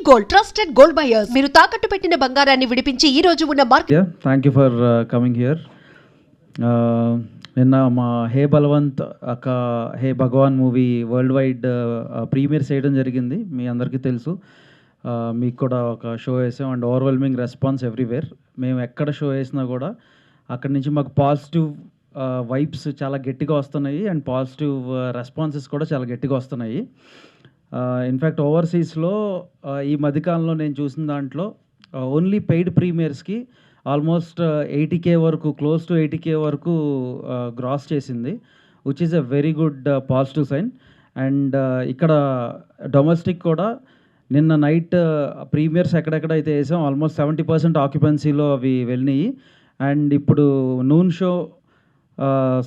Gold, trusted gold buyers. మీరు తాకట్టు పెట్టిన బంగారాన్ని విడిపించి ఈ రోజు ఉన్న market. Thank you for coming here. నిన్న మా హే బలవంత్ అక్క హే భగవాన్ మూవీ వరల్డ్ వైడ్ ప్రీమియర్ చేయడం జరిగింది. మీ అందరికీ తెలుసు. మీకు కూడా ఒక షో వేసాం అండ్ ఓవర్వెల్మింగ్ రెస్పాన్స్ ఎవ్రీవేర్. మేము ఎక్కడ షో వేసినా కూడా అక్కడి నుంచి మాకు పాజిటివ్ వైబ్స్ చాలా గట్టిగా వస్తున్నాయి అండ్ పాజిటివ్ రెస్పాన్సెస్ కూడా చాలా గట్టిగా వస్తున్నాయి. ఇన్ఫ్యాక్ట్ ఓవర్సీస్లో ఈ మధ్యకాలంలో నేను చూసిన దాంట్లో ఓన్లీ పెయిడ్ ప్రీమియర్స్కి ఆల్మోస్ట్ 80K వరకు, క్లోజ్ టు 80K వరకు గ్రాస్ చేసింది, which is a very good positive sign. And ఇక్కడ డొమెస్టిక్ కూడా నిన్న నైట్ ప్రీమియర్స్ ఎక్కడెక్కడైతే వేసాం ఆల్మోస్ట్ 70% ఆక్యుపెన్సీలో అవి వెళ్ళినాయి. అండ్ ఇప్పుడు నూన్ షో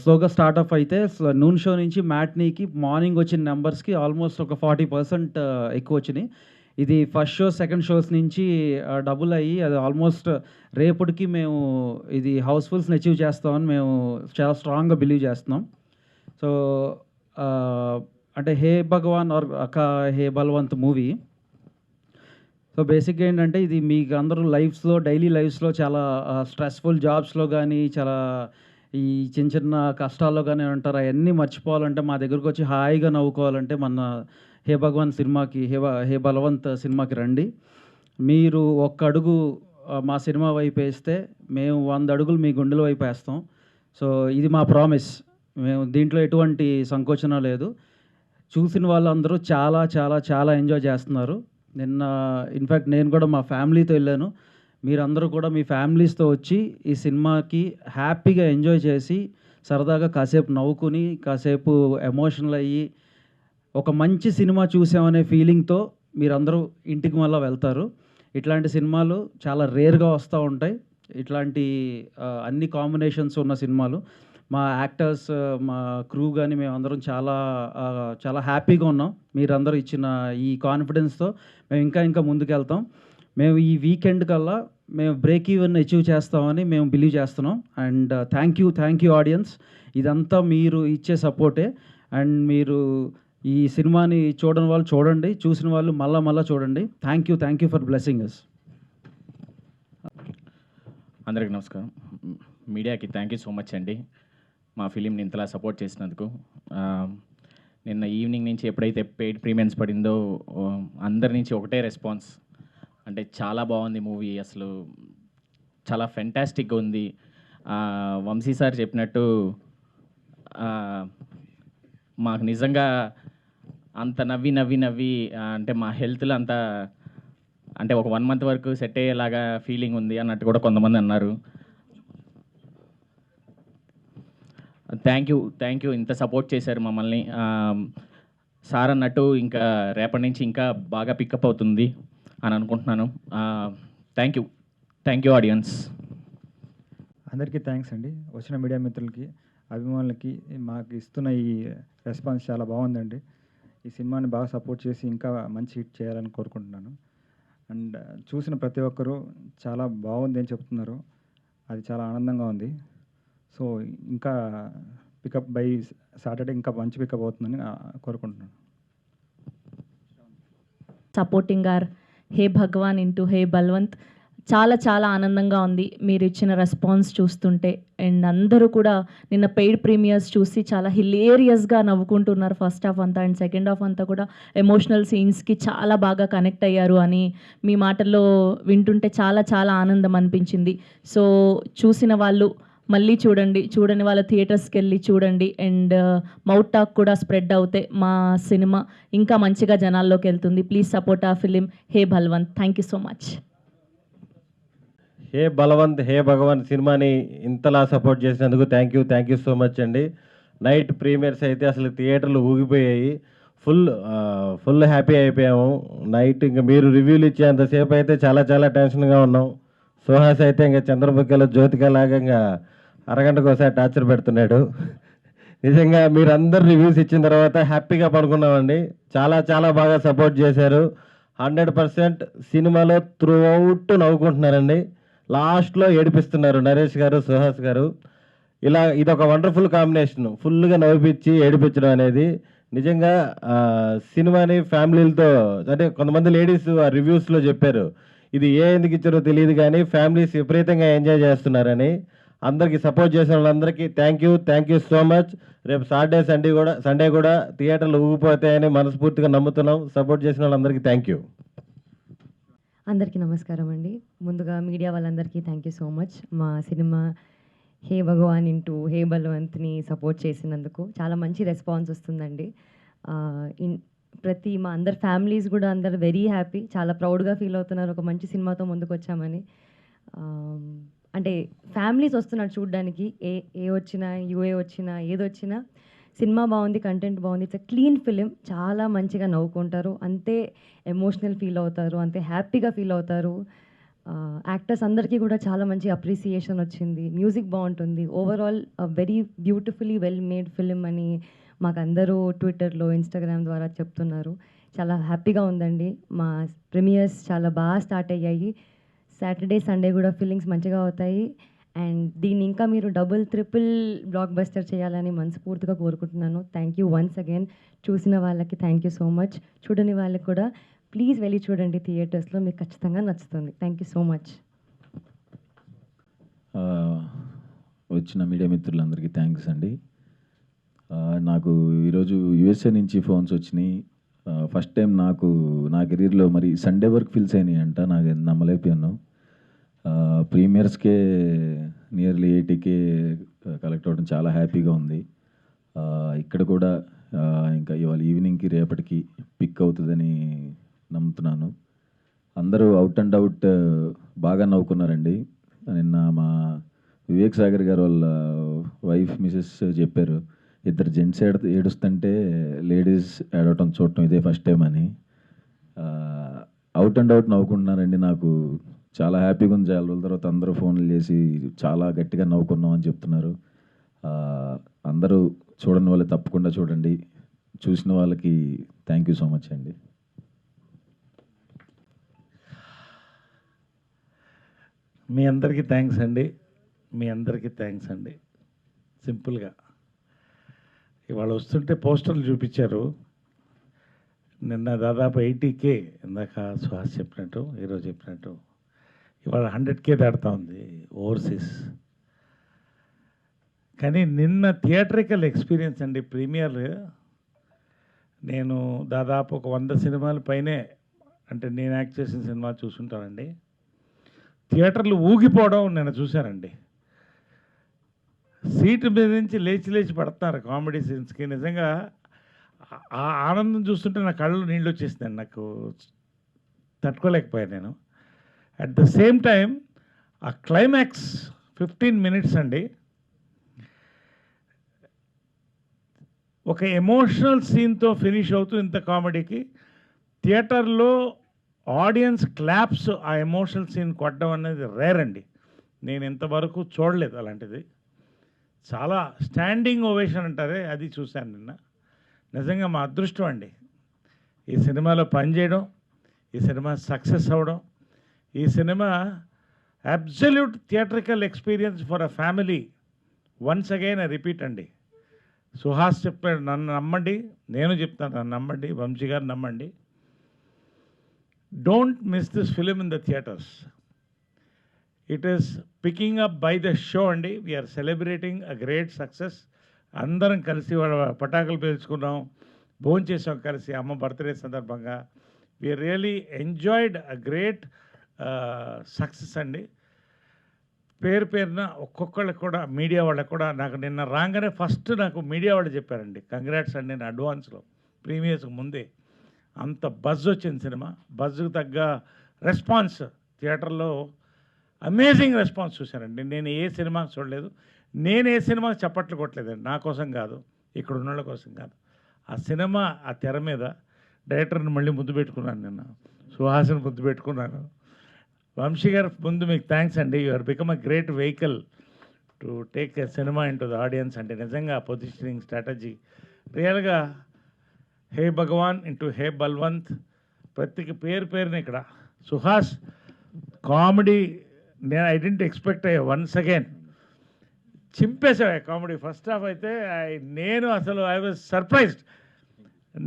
స్లోగా స్టార్ట్అప్ అయితే నూన్ షో నుంచి మ్యాట్నీకి మార్నింగ్ వచ్చిన నెంబర్స్కి ఆల్మోస్ట్ ఒక 40% ఎక్కువ వచ్చినాయి. ఇది ఫస్ట్ షో సెకండ్ షోస్ నుంచి డబుల్ అయ్యి అది ఆల్మోస్ట్ రేపటికి మేము ఇది హౌస్ఫుల్స్ని అచీవ్ చేస్తామని మేము చాలా స్ట్రాంగ్గా బిలీవ్ చేస్తున్నాం. సో అంటే హే భగవాన్ ఆర్ అక్క హే బలవంత్ మూవీ, సో బేసిక్గా ఏంటంటే ఇది మీకు అందరూ లైఫ్స్లో డైలీ లైఫ్స్లో చాలా స్ట్రెస్ఫుల్ జాబ్స్లో కానీ చాలా ఈ చిన్న చిన్న కష్టాల్లో కానీ ఉంటారు. అవన్నీ మర్చిపోవాలంటే మా దగ్గరకు వచ్చి హాయిగా నవ్వుకోవాలంటే మన హే భగవాన్ సినిమాకి హే బలవంత్ సినిమాకి రండి. మీరు ఒక్క అడుగు మా సినిమా వైపు వేస్తే మేము 100 అడుగులు మీ గుండెల వైపు వేస్తాం. సో ఇది మా ప్రామిస్. మేము దీంట్లో ఎటువంటి సంకోచన లేదు. చూసిన వాళ్ళందరూ చాలా చాలా చాలా ఎంజాయ్ చేస్తున్నారు. నిన్న ఇన్ఫ్యాక్ట్ నేను కూడా మా ఫ్యామిలీతో వెళ్ళాను. మీరందరూ కూడా మీ ఫ్యామిలీస్తో వచ్చి ఈ సినిమాకి హ్యాపీగా ఎంజాయ్ చేసి సరదాగా కాసేపు నవ్వుకుని కాసేపు ఎమోషనల్ అయ్యి ఒక మంచి సినిమా చూసామనే ఫీలింగ్తో మీరందరూ ఇంటికి మళ్ళీ వెళ్తారు. ఇట్లాంటి సినిమాలు చాలా రేర్గా వస్తూ ఉంటాయి. ఇట్లాంటి అన్ని కాంబినేషన్స్ ఉన్న సినిమాలు. మా యాక్టర్స్ మా క్రూ కానీ మేమందరం చాలా చాలా హ్యాపీగా ఉన్నాం. మీరందరూ ఇచ్చిన ఈ కాన్ఫిడెన్స్తో మేము ఇంకా ముందుకెళ్తాం. మేము ఈ వీకెండ్ కల్లా మేము బ్రేక్ ఈవెన్ అచీవ్ చేస్తామని మేము బిలీవ్ చేస్తున్నాం. And thank you audience. ఇదంతా మీరు ఇచ్చే సపోర్టే. అండ్ మీరు ఈ సినిమాని చూడని వాళ్ళు చూడండి, చూసిన వాళ్ళు మళ్ళా చూడండి. Thank you for blessing us. అందరికీ నమస్కారం. మీడియాకి థ్యాంక్ యూ సో మచ్ అండి, మా ఫిలింని ఇంతలా సపోర్ట్ చేసినందుకు. నిన్న ఈవినింగ్ నుంచి ఎప్పుడైతే పెయిడ్ ప్రీమియర్స్ పడిందో అందరి నుంచి ఒకటే రెస్పాన్స్, అంటే చాలా బాగుంది మూవీ, అసలు చాలా ఫెంటాస్టిక్గా ఉంది. వంశీ సార్ చెప్పినట్టు మాకు నిజంగా అంత నవ్వి అంటే మా హెల్త్లో అంత అంటే ఒక 1 month వరకు సెట్ అయ్యేలాగా ఫీలింగ్ ఉంది అన్నట్టు కూడా కొంతమంది అన్నారు. థ్యాంక్ యూ ఇంత సపోర్ట్ చేశారు మమ్మల్ని. సార్ అన్నట్టు ఇంకా రేపటి నుంచి ఇంకా బాగా పికప్ అవుతుంది అని అనుకుంటున్నాను. Thank you audience. అందరికీ థ్యాంక్స్ అండి. వచ్చిన మీడియా మిత్రులకి, అభిమానులకి మాకు ఇస్తున్న ఈ రెస్పాన్స్ చాలా బాగుందండి. ఈ సినిమాని బాగా సపోర్ట్ చేసి ఇంకా మంచి హిట్ చేయాలని కోరుకుంటున్నాను. అండ్ చూసిన ప్రతి ఒక్కరూ చాలా బాగుంది అని చెప్తున్నారు. అది చాలా ఆనందంగా ఉంది. సో ఇంకా పికప్ బై సాటర్డే ఇంకా మంచి పికప్ అవుతుందని కోరుకుంటున్నాను. Supporting our hey Bhagwan into hey Balwant చాలా చాలా ఆనందంగా ఉంది మీరు ఇచ్చిన రెస్పాన్స్ చూస్తుంటే. అండ్ అందరూ కూడా నిన్న పెయిడ్ ప్రీమియర్స్ చూసి చాలా హిలేరియస్గా నవ్వుకుంటున్నారు ఫస్ట్ హాఫ్ అంతా. అండ్ సెకండ్ హాఫ్ అంతా కూడా ఎమోషనల్ సీన్స్కి చాలా బాగా కనెక్ట్ అయ్యారు అని మీ మాటల్లో వింటుంటే చాలా చాలా ఆనందం అనిపించింది. సో చూసిన వాళ్ళు మళ్ళీ చూడని వాళ్ళ థియేటర్స్కి వెళ్ళి చూడండి. అండ్ మౌత్ టాక్ కూడా స్ప్రెడ్ అవుతే మా సినిమా ఇంకా మంచిగా జనాల్లోకి వెళ్తుంది. ప్లీజ్ సపోర్ట్ ఆ film hey Balwant. Thank you so much. Hey Balwant hey Bhagwan సినిమాని ఇంతలా సపోర్ట్ చేసినందుకు థ్యాంక్ యూ సో మచ్ అండి. నైట్ ప్రీమియర్స్ అయితే అసలు థియేటర్లు ఊగిపోయాయి. ఫుల్ హ్యాపీ అయిపోయాము నైట్. ఇంకా మీరు రివ్యూలు ఇచ్చేంతసేపు అయితే చాలా చాలా టెన్షన్గా ఉన్నాం. సుహాస్ అయితే ఇంకా చంద్రముఖిలో జ్యోతికలాగా ఇంకా అరగంటకు ఒకసారి టార్చర్ పెడుతున్నాడు. నిజంగా మీరు అందరు రివ్యూస్ ఇచ్చిన తర్వాత హ్యాపీగా పడుకున్నామండి. చాలా చాలా బాగా సపోర్ట్ చేశారు. 100% సినిమాలో త్రూ అవుట్ నవ్వుకుంటున్నారండి. లాస్ట్లో ఏడిపిస్తున్నారు నరేష్ గారు, సుహాస్ గారు. ఇదొక వండర్ఫుల్ కాంబినేషన్. ఫుల్గా నవ్విపించి ఏడిపించడం అనేది నిజంగా సినిమాని ఫ్యామిలీలతో, అంటే కొంతమంది లేడీస్ ఆ రివ్యూస్లో చెప్పారు ఇది ఎందుకు ఇచ్చారో తెలియదు కానీ ఫ్యామిలీస్ విపరీతంగా ఎంజాయ్ చేస్తున్నారని. అందరికీ సపోర్ట్ చేసిన వాళ్ళందరికీ థ్యాంక్ యూ సో మచ్. రేపు సండే కూడా థియేటర్లు ఊగిపోతాయని మనస్ఫూర్తిగా నమ్ముతున్నాం. సపోర్ట్ చేసిన వాళ్ళందరికీ థ్యాంక్ యూ. అందరికీ నమస్కారం అండి. ముందుగా మీడియా వాళ్ళందరికీ థ్యాంక్ యూ సో మచ్. మా సినిమా హే భగవాన్ ఇంటూ హే బల్వంత్ని సపోర్ట్ చేసినందుకు చాలా మంచి రెస్పాన్స్ వస్తుందండి. మా అందరి ఫ్యామిలీస్ కూడా అందరు వెరీ హ్యాపీ, చాలా ప్రౌడ్గా ఫీల్ అవుతున్నారు ఒక మంచి సినిమాతో ముందుకు వచ్చామని. అంటే ఫ్యామిలీస్ వస్తున్నారు చూడడానికి, ఏ వచ్చినా యూఏ వచ్చినా ఏదొచ్చినా సినిమా బాగుంది, కంటెంట్ బాగుంది, ఇట్స్ క్లీన్ ఫిలిం, చాలా మంచిగా నవ్వుకుంటారు, అంతే ఎమోషనల్ ఫీల్ అవుతారు, అంతే హ్యాపీగా ఫీల్ అవుతారు. యాక్టర్స్ అందరికీ కూడా చాలా మంచి అప్రిసియేషన్ వచ్చింది, మ్యూజిక్ బాగుంటుంది, overall very beautifully well made film అని మాకు అందరూ ట్విట్టర్లో ఇన్స్టాగ్రామ్ ద్వారా చెప్తున్నారు. చాలా హ్యాపీగా ఉందండి. మా ప్రీమియర్స్ చాలా బాగా స్టార్ట్ అయ్యాయి. సాటర్డే సండే కూడా ఫీలింగ్స్ మంచిగా అవుతాయి. అండ్ దీన్ని ఇంకా మీరు డబుల్ ట్రిపుల్ బ్లాక్ బస్టర్ చేయాలని మనస్ఫూర్తిగా కోరుకుంటున్నాను. Thank you once again. చూసిన వాళ్ళకి థ్యాంక్ యూ సో మచ్. చూడని వాళ్ళకి కూడా ప్లీజ్ వెళ్ళి చూడండి థియేటర్స్లో, మీకు ఖచ్చితంగా నచ్చుతుంది. Thank you so much. వచ్చిన మీడియా మిత్రులందరికీ థ్యాంక్స్ అండి. నాకు ఈరోజు యూఎస్ఏ నుంచి ఫోన్స్ వచ్చినాయి. ఫస్ట్ టైం నా కెరీర్లో మరి సండే వరకు ఫిల్స్ అయినాయి అంట. నాకు నమ్మలేకపోయాను. ప్రీమియర్స్కే నియర్లీ 80K కలెక్ట్ అవ్వడం చాలా హ్యాపీగా ఉంది. ఇక్కడ కూడా ఇంకా ఇవాళ ఈవినింగ్కి రేపటికి పిక్ అవుతుందని నమ్ముతున్నాను. అందరూ అవుట్ అండ్ అవుట్ బాగా నవ్వుకున్నారండి. నిన్న మా వివేక్ సాగర్ గారు వాళ్ళ వైఫ్ మిసెస్ చెప్పారు, ఇద్దరు జెంట్స్ ఏడుస్తుంటే లేడీస్ ఏడవటం చూడటం ఇదే ఫస్ట్ టైం అని. అవుట్ అండ్ అవుట్ నవ్వుకుంటున్నారండి. నాకు చాలా హ్యాపీగా ఉంది. చాలా రోజుల తర్వాత అందరూ ఫోన్లు చేసి చాలా గట్టిగా నవ్వుకున్నాం అని చెప్తున్నారు. అందరూ చూడని వాళ్ళు తప్పకుండా చూడండి. చూసిన వాళ్ళకి థ్యాంక్ యూ సో మచ్ అండి. మీ అందరికీ థ్యాంక్స్ అండి. సింపుల్గా ఇవాళ వస్తుంటే పోస్టర్లు చూపించారు. నిన్న దాదాపు 80K, ఇందాక సుహాస్ చెప్పినట్టు, ఈరోజు చెప్పినట్టు ఇవాళ 100K దాడుతూ ఉంది ఓవర్సీస్. కానీ నిన్న థియేట్రికల్ ఎక్స్పీరియన్స్ అండి. ప్రీమియర్ నేను దాదాపు ఒక 100 సినిమాల పైనే, అంటే నేను యాక్ట్ చేసిన సినిమా చూసుంటానండి. థియేటర్లు ఊగిపోవడం నేను చూశానండి. సీటు మీద నుంచి లేచి పడుతున్నారు కామెడీ సీన్స్కి. నిజంగా ఆ ఆనందం చూస్తుంటే నా కళ్ళు నీళ్ళు వచ్చేసిందండి. నాకు తట్టుకోలేకపోయాను నేను. అట్ ద సేమ్ టైం ఆ క్లైమాక్స్ 15 minutes అండి, ఒక ఎమోషనల్ సీన్తో ఫినిష్ అవుతూ ఇంత కామెడీకి థియేటర్లో ఆడియన్స్ క్లాప్స్ ఆ ఎమోషనల్ సీన్ కొట్టడం అనేది రేర్ అండి. నేను ఇంతవరకు చూడలేదు అలాంటిది. చాలా స్టాండింగ్ ఓవేషన్ అంటారే, అది చూశాను నిన్న. నిజంగా మా అదృష్టం అండి ఈ సినిమాలో పనిచేయడం, ఈ సినిమా సక్సెస్ అవ్వడం. ఈ cinema absolute theatrical experience for a family. Once again repeat అండి. సుహాస్ చెప్పాడు, నన్ను నమ్మండి, నేను చెప్తాను, నన్ను నమ్మండి, వంశీ గారు నమ్మండి. Don't miss this film in the theatres. It is picking up by the show అండి. We're celebrating a great success. అందరం కలిసి వాళ్ళ పటాకులు పేల్చుకున్నాం, భోంచేసాం కలిసి అమ్మ బర్త్డే సందర్భంగా. We really enjoyed a great success అండి. పేరున ఒక్కొక్కళ్ళకి కూడా, మీడియా వాళ్ళకి కూడా, నాకు నిన్న రాగానే ఫస్ట్ నాకు మీడియా వాళ్ళు చెప్పారండి కంగ్రాట్స్ అండి. నేను అడ్వాన్స్లో ప్రీమియర్స్కి ముందే అంత బజ్ వచ్చింది సినిమా. బజ్కి తగ్గ రెస్పాన్స్ థియేటర్లో అమేజింగ్ రెస్పాన్స్ చూశానండి. నేను ఏ సినిమా చూడలేదు, నేను ఏ సినిమాకి చప్పట్లు కొట్టలేదండి. నా కోసం కాదు, ఇక్కడ ఉన్న వాళ్ళ కోసం కాదు. ఆ సినిమా ఆ తెర మీద డైరెక్టర్ని మళ్ళీ ముద్దు పెట్టుకున్నాను, నిన్న సుహాసిని ముద్దు పెట్టుకున్నాను. వంశీ గారు ముందు మీకు థ్యాంక్స్ అండి. You are become a great vehicle to take a cinema into the audience. అంటే నిజంగా పొజిషనింగ్ స్ట్రాటజీ రియల్గా హే భగవాన్ ఇంటూ హే బల్వంత్, ప్రతికి పేరున ఇక్కడ సుహాస్ కామెడీ నేను ఐ డెంట్ ఎక్స్పెక్ట్ అయ్యా. వన్స్ అగైన్ చింపేసావు కామెడీ. ఫస్ట్ హాఫ్ అయితే నేను అసలు ఐ వాజ్ సర్ప్రైజ్డ్.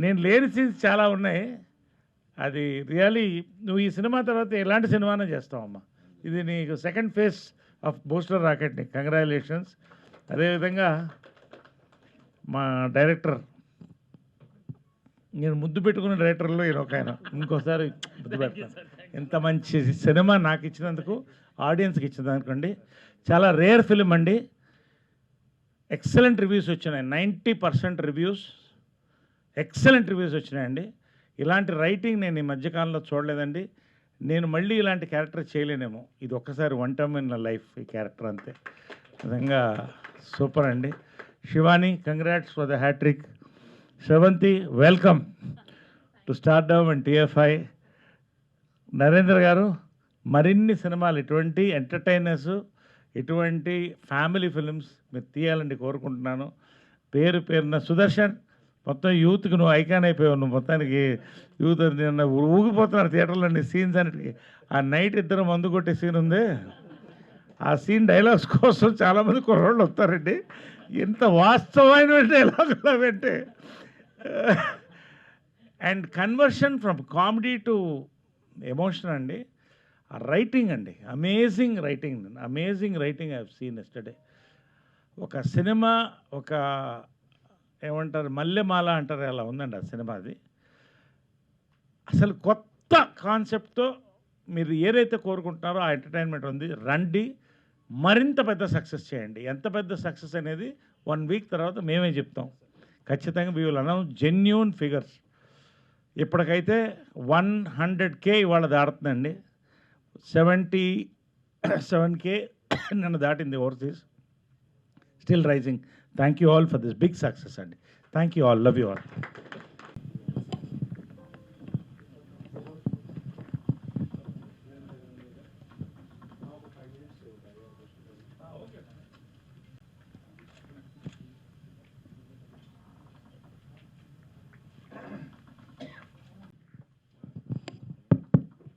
నేను లేని సీన్స్ చాలా ఉన్నాయి. అది రియలీ నువ్వు ఈ సినిమా తర్వాత ఎలాంటి సినిమానే చేస్తావమ్మా. ఇది నీకు second phase of booster rocket. నీకు కంగ్రాచులేషన్స్. అదేవిధంగా మా డైరెక్టర్, నేను ముద్దు పెట్టుకున్న డైరెక్టర్లో ఈయన ఒక ఆయన, ఇంకోసారి ముద్దు పెడతాను. ఇంత మంచి సినిమా నాకు ఇచ్చినందుకు, ఆడియన్స్కి ఇచ్చినందుకండి. చాలా రేర్ ఫిలిం అండి. ఎక్సలెంట్ రివ్యూస్ వచ్చినాయి. 90% రివ్యూస్, ఎక్సలెంట్ రివ్యూస్ వచ్చినాయండి. ఇలాంటి రైటింగ్ నేను ఈ మధ్యకాలంలో చూడలేదండి. నేను మళ్ళీ ఇలాంటి క్యారెక్టర్ చేయలేనేమో. ఇది ఒక్కసారి వన్ టైమ్ ఇన్ లైఫ్ ఈ క్యారెక్టర్ అంతే. నిజంగా సూపర్ అండి. Shivani, congrats for the hattrick. Sravanthi, welcome to stardom and TFI. Narendra గారు, మరిన్ని సినిమాలు ఇటువంటి ఎంటర్టైనర్స్, ఇటువంటి ఫ్యామిలీ ఫిల్మ్స్ మీరు తీయాలని కోరుకుంటున్నాను. పేరున సుదర్శన్, మొత్తం యూత్కి నువ్వు ఐకాన్ అయిపోయావు. నువ్వు మొత్తానికి యూత్ ఊగిపోతున్నారు థియేటర్లో నీ సీన్స్ అన్నిటికీ. ఆ నైట్ ఇద్దరు మందు కొట్టే సీన్ ఉంది. ఆ సీన్ డైలాగ్స్ కోసం చాలామంది కుర్రోళ్ళు వస్తారండి. ఎంత వాస్తవమైన డైలాగులు అంటే. And conversion from comedy to emotion అండి. ఆ రైటింగ్ అండి, amazing writing I have seen yesterday. ఒక సినిమా, ఒక ఏమంటారు మల్లెమాల అంటారు, అలా ఉందండి ఆ సినిమా. అది అసలు కొత్త కాన్సెప్ట్తో మీరు ఏదైతే కోరుకుంటున్నారో ఆ ఎంటర్టైన్మెంట్ ఉంది. రండి, మరింత పెద్ద సక్సెస్ చేయండి. ఎంత పెద్ద సక్సెస్ అనేది 1 వీక్ తర్వాత మేమే చెప్తాం. ఖచ్చితంగా we will announce genuine figures. ఇప్పటికైతే 100K ఇవాళ దాడుతుందండి. 77K నన్ను దాటింది overseas. Still rising. Thank you all for this big success అండి. Thank you all. Love you all.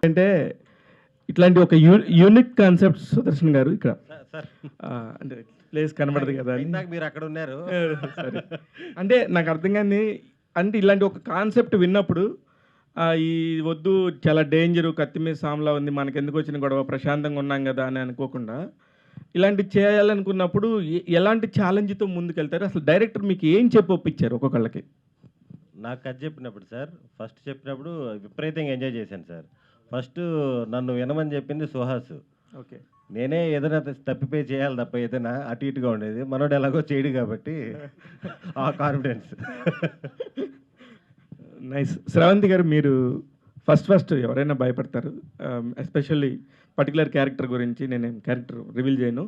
అంటే ఇట్లాంటి ఒక యూనిక్ కాన్సెప్ట్ సుదర్శన్ గారు ఇక్కడ అంటే ప్లేస్ కనబడదు కదా అని. మీరు అక్కడ ఉన్నారు. సరే, అంటే నాకు అర్థం కానీ, అంటే ఇలాంటి ఒక కాన్సెప్ట్ విన్నప్పుడు ఈ వద్దు చాలా డేంజరు, కత్తి మీద సామ్లా ఉంది, మనకి ఎందుకు వచ్చిన గొడవ, ప్రశాంతంగా ఉన్నాం కదా అని అనుకోకుండా ఇలాంటి చేయాలనుకున్నప్పుడు ఎలాంటి ఛాలెంజ్తో ముందుకెళ్తారు? అసలు డైరెక్టర్ మీకు ఏం చెప్పి ఒప్పించారు ఒక్కొక్కళ్ళకి? నాకు కథ చెప్పినప్పుడు సార్, ఫస్ట్ చెప్పినప్పుడు విపరీతంగా ఎంజాయ్ చేశాను సార్. ఫస్ట్ నన్ను వినమని చెప్పింది సుహాస్. ఓకే, నేనే ఏదైనా తప్పిపోయి చేయాలి తప్ప ఏదైనా అటు ఇటుగా ఉండేది. మనోడు ఎలాగో చేయడు కాబట్టి ఆ కాన్ఫిడెన్స్. నైస్. శ్రవంతి గారు, మీరు ఫస్ట్ ఎవరైనా భయపడతారు, ఎస్పెషల్లీ పర్టికులర్ క్యారెక్టర్ గురించి. నేనేం క్యారెక్టర్ రివీల్ చేయను.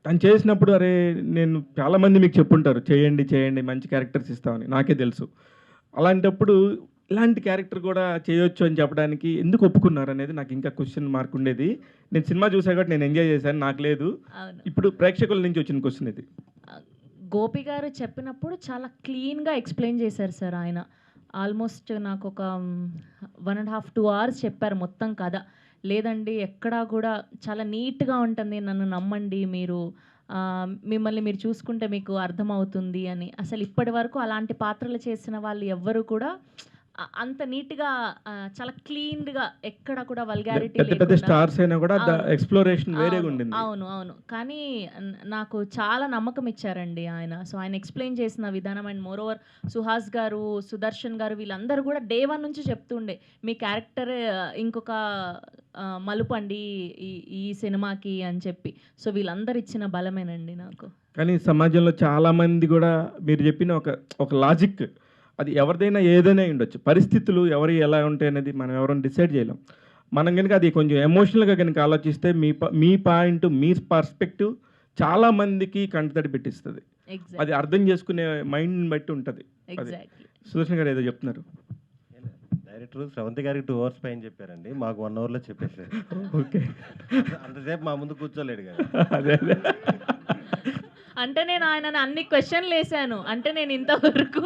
తను చేసినప్పుడు అరే నేను చాలామంది మీకు చెప్పుంటారు చేయండి మంచి క్యారెక్టర్స్ ఇస్తామని, నాకే తెలుసు. అలాంటప్పుడు ఇలాంటి క్యారెక్టర్ కూడా చేయొచ్చు అని చెప్పడానికి ఎందుకు ఒప్పుకున్నారు అనేది నాకు ఇంకా క్వశ్చన్ మార్క్ ఉండేది. నేను సినిమా చూసా కాబట్టి నేను ఎంజాయ్ చేశాను, నాకు లేదు. ఇప్పుడు ప్రేక్షకుల నుంచి వచ్చిన క్వశ్చన్ ఇది. గోపి గారు చెప్పినప్పుడు చాలా క్లీన్గా ఎక్స్ప్లెయిన్ చేశారు సార్. ఆయన ఆల్మోస్ట్ నాకు ఒక 1.5-2 hours చెప్పారు మొత్తం కథ. లేదండి ఎక్కడా కూడా చాలా నీట్గా ఉంటుంది, నన్ను నమ్మండి, మిమ్మల్ని మీరు చూసుకుంటే మీకు అర్థమవుతుంది అని. అసలు ఇప్పటి వరకు అలాంటి పాత్రలు చేసిన వాళ్ళు ఎవ్వరు కూడా అంత నీట్గా, చాలా క్లీన్గా, ఎక్కడ కూడా వల్గారిటీ పెద్ద స్టార్స్ అయినా కూడా ఎక్స్ప్లోరేషన్ వేరేగా ఉండింది. అవును. కానీ నాకు చాలా నమ్మకం ఇచ్చారండి ఆయన. సో ఆయన ఎక్స్ప్లెయిన్ చేసిన విధానం, అండ్ మోర్ ఓవర్ సుహాస్ గారు, సుదర్శన్ గారు, వీళ్ళందరూ కూడా Day 1 నుంచి చెప్తుండే మీ క్యారెక్టర్ ఇంకొక మలుపు అండి ఈ సినిమాకి అని చెప్పి. సో వీళ్ళందరూ ఇచ్చిన బలమేనండి నాకు. కానీ సమాజంలో చాలామంది కూడా మీరు చెప్పిన ఒక లాజిక్, అది ఎవరిదైనా ఏదైనా ఉండొచ్చు, పరిస్థితులు ఎవరు ఎలా ఉంటాయి అనేది మనం ఎవరైనా డిసైడ్ చేయలేం. మనం కనుక అది కొంచెం ఎమోషనల్గా కనుక ఆలోచిస్తే మీ పాయింట్, మీ పర్స్పెక్టివ్ చాలామందికి కంటతడి పెట్టిస్తుంది. అది అర్థం చేసుకునే మైండ్ బట్టి ఉంటుంది. సుదర్శన్ గారు ఏదో చెప్తున్నారు. డైరెక్టర్ శ్రవంతి గారికి 2 hours పైన చెప్పారండి, మాకు 1 hourలో చెప్పేసారు. ఓకే, అంతసేపు మా ముందు కూర్చోలేడు కదా. అదే అంటే నేను ఆయనని అన్ని క్వశ్చన్లు వేసాను. అంటే నేను ఇంతవరకు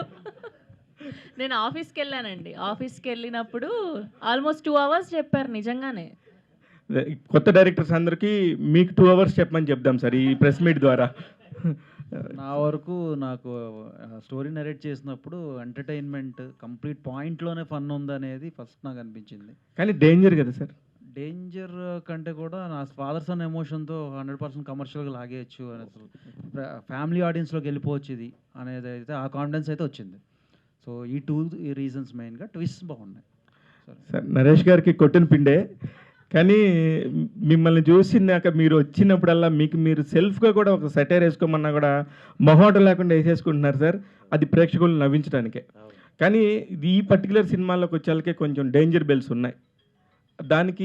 నేను ఆఫీస్కి వెళ్ళానండి. ఆఫీస్కి వెళ్ళినప్పుడు ఆల్మోస్ట్ 2 hours చెప్పారు నిజంగానే. కొత్త డైరెక్టర్స్ అందరికీ మీకు 2 hours చెప్పమని చెప్దాం సార్ ఈ ప్రెస్ మీట్ ద్వారా. నా వరకు నాకు స్టోరీ నరేట్ చేసినప్పుడు ఎంటర్టైన్మెంట్ కంప్లీట్ పాయింట్లోనే ఫన్ ఉందనేది ఫస్ట్ నాకు అనిపించింది. కానీ డేంజర్ కదా సార్. డేంజర్ కంటే కూడా నా ఫాదర్ సన్ ఎమోషన్తో 100% కమర్షియల్గా లాగేయచ్చు అని, అసలు ఫ్యామిలీ ఆడియన్స్లోకి వెళ్ళిపోవచ్చు ఇది అనేది అయితే ఆ కాన్ఫిడెన్స్ అయితే వచ్చింది. సో ఈ రీజన్స్ మెయిన్గా ట్విస్ట్ బాగున్నాయి. సార్ నరేష్ గారికి కొట్టిన పిండే, కానీ మిమ్మల్ని చూసినాక మీరు వచ్చినప్పుడల్లా మీకు మీరు సెల్ఫ్గా కూడా ఒక సెటైర్ వేసుకోమన్నా కూడా మొహోటం లేకుండా వేసేసుకుంటున్నారు సార్. అది ప్రేక్షకులను నవ్వించడానికే. కానీ ఈ పర్టికులర్ సినిమాలోకి వచ్చేళ్ళకే కొంచెం డేంజర్ బెల్స్ ఉన్నాయి. దానికి